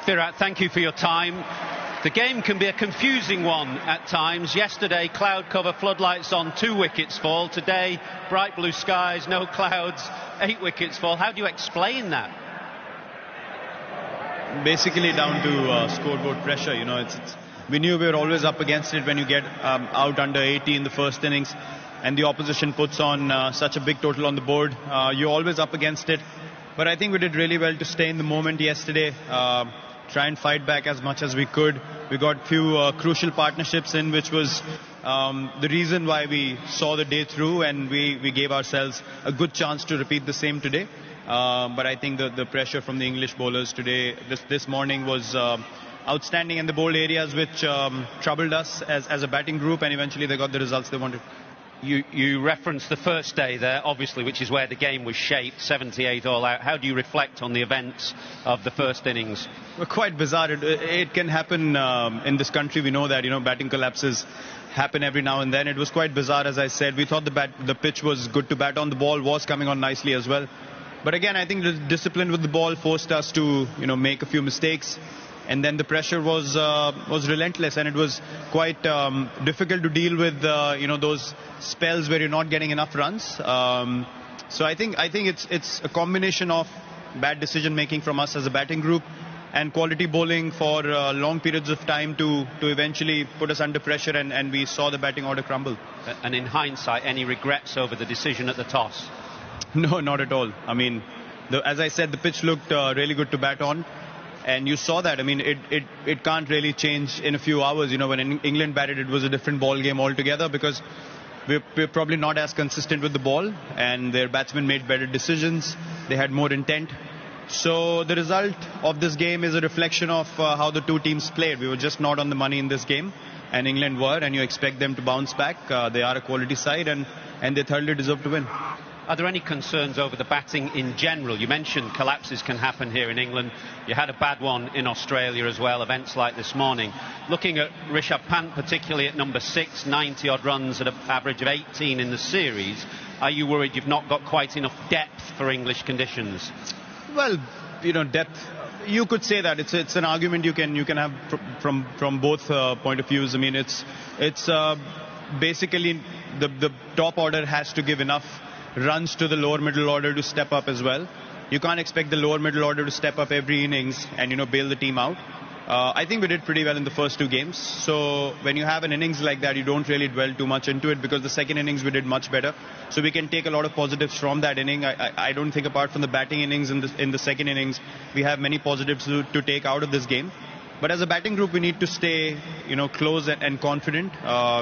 Virat, thank you for your time. The game can be a confusing one at times. Yesterday, cloud cover, floodlights on, 2 wickets fall. Today, bright blue skies, no clouds, 8 wickets fall. How do you explain that? Basically down to scoreboard pressure. You know, we knew we were always up against it when you get out under 80 in the first innings and the opposition puts on such a big total on the board. You're always up against it. But I think we did really well to stay in the moment yesterday. Try and fight back as much as we could. We got few crucial partnerships in, which was the reason why we saw the day through, and we gave ourselves a good chance to repeat the same today. But I think the pressure from the English bowlers today, this morning, was outstanding, in the bowled areas which troubled us as a batting group, and eventually they got the results they wanted. You referenced the first day there, obviously, which is where the game was shaped, 78 all out. How do you reflect on the events of the first innings? Well, quite bizarre. It can happen in this country. We know that, batting collapses happen every now and then. It was quite bizarre, as I said. We thought the pitch was good to bat on. The ball was coming on nicely as well. But again, I think the discipline with the ball forced us to, make a few mistakes. And then the pressure was relentless, and it was quite difficult to deal with, those spells where you're not getting enough runs. So I think it's a combination of bad decision making from us as a batting group and quality bowling for long periods of time to eventually put us under pressure, and we saw the batting order crumble. And in hindsight, any regrets over the decision at the toss? No, not at all. I mean, as I said, the pitch looked really good to bat on. And you saw that. I mean, it can't really change in a few hours. When England batted, it was a different ball game altogether, because we're probably not as consistent with the ball, and their batsmen made better decisions. They had more intent. So the result of this game is a reflection of how the two teams played. We were just not on the money in this game, and England were, and you expect them to bounce back. They are a quality side, and they thoroughly deserve to win. Are there any concerns over the batting in general? You mentioned collapses can happen here in England. You had a bad one in Australia as well, events like this morning. Looking at Rishabh Pant, particularly at number 6, 90-odd runs at an average of 18 in the series. Are you worried you've not got quite enough depth for English conditions? Well, depth, you could say that. It's an argument you can have from both point of views. I mean, it's basically the top order has to give enough runs to the lower middle order to step up as well. You can't expect the lower middle order to step up every innings and bail the team out. I think we did pretty well in the first 2 games. So when you have an innings like that, you don't really dwell too much into it, because the second innings we did much better. So we can take a lot of positives from that inning. I don't think, apart from the batting innings in the second innings, we have many positives to take out of this game. But as a batting group, we need to stay, close and confident.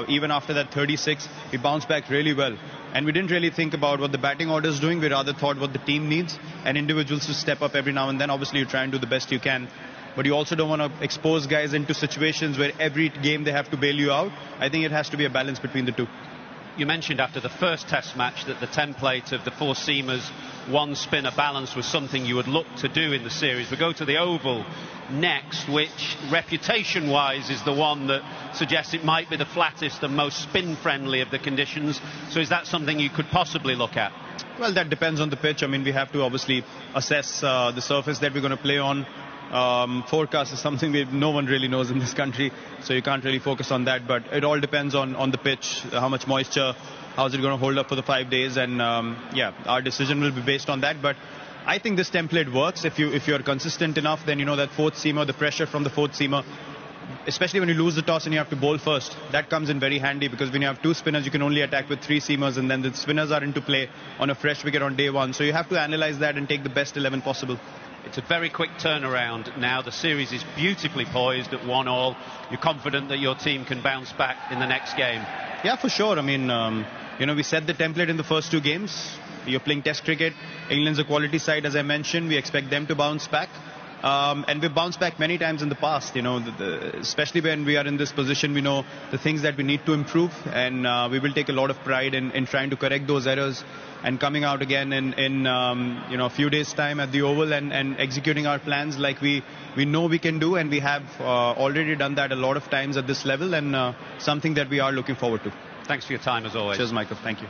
Even after that 36, we bounced back really well. And we didn't really think about what the batting order is doing. We rather thought what the team needs, and individuals to step up every now and then. Obviously, you try and do the best you can. But you also don't want to expose guys into situations where every game they have to bail you out. I think it has to be a balance between the two. You mentioned after the first test match that the template of the 4 seamers, 1 spinner balance was something you would look to do in the series. We go to the Oval next, which reputation-wise is the one that suggests it might be the flattest and most spin-friendly of the conditions. So is that something you could possibly look at? Well, that depends on the pitch. I mean, we have to obviously assess the surface that we're going to play on. Forecast is something no one really knows in this country, so you can't really focus on that. But it all depends on the pitch, how much moisture, how is it going to hold up for the 5 days, and our decision will be based on that. But I think this template works. If you're consistent enough, then that 4th seamer, the pressure from the 4th seamer, especially when you lose the toss and you have to bowl first, that comes in very handy, because when you have 2 spinners, you can only attack with 3 seamers, and then the spinners are into play on a fresh wicket on day 1. So you have to analyze that and take the best 11 possible. It's a very quick turnaround now. The series is beautifully poised at 1-all. You're confident that your team can bounce back in the next game? Yeah, for sure. I mean, we set the template in the first 2 games. You're playing Test cricket. England's a quality side, as I mentioned. We expect them to bounce back. And we've bounced back many times in the past, especially when we are in this position. We know the things that we need to improve, and we will take a lot of pride in trying to correct those errors and coming out again in a few days' time at the Oval and executing our plans like we know we can do, and we have already done that a lot of times at this level, and something that we are looking forward to. Thanks for your time, as always. Cheers, Michael. Thank you.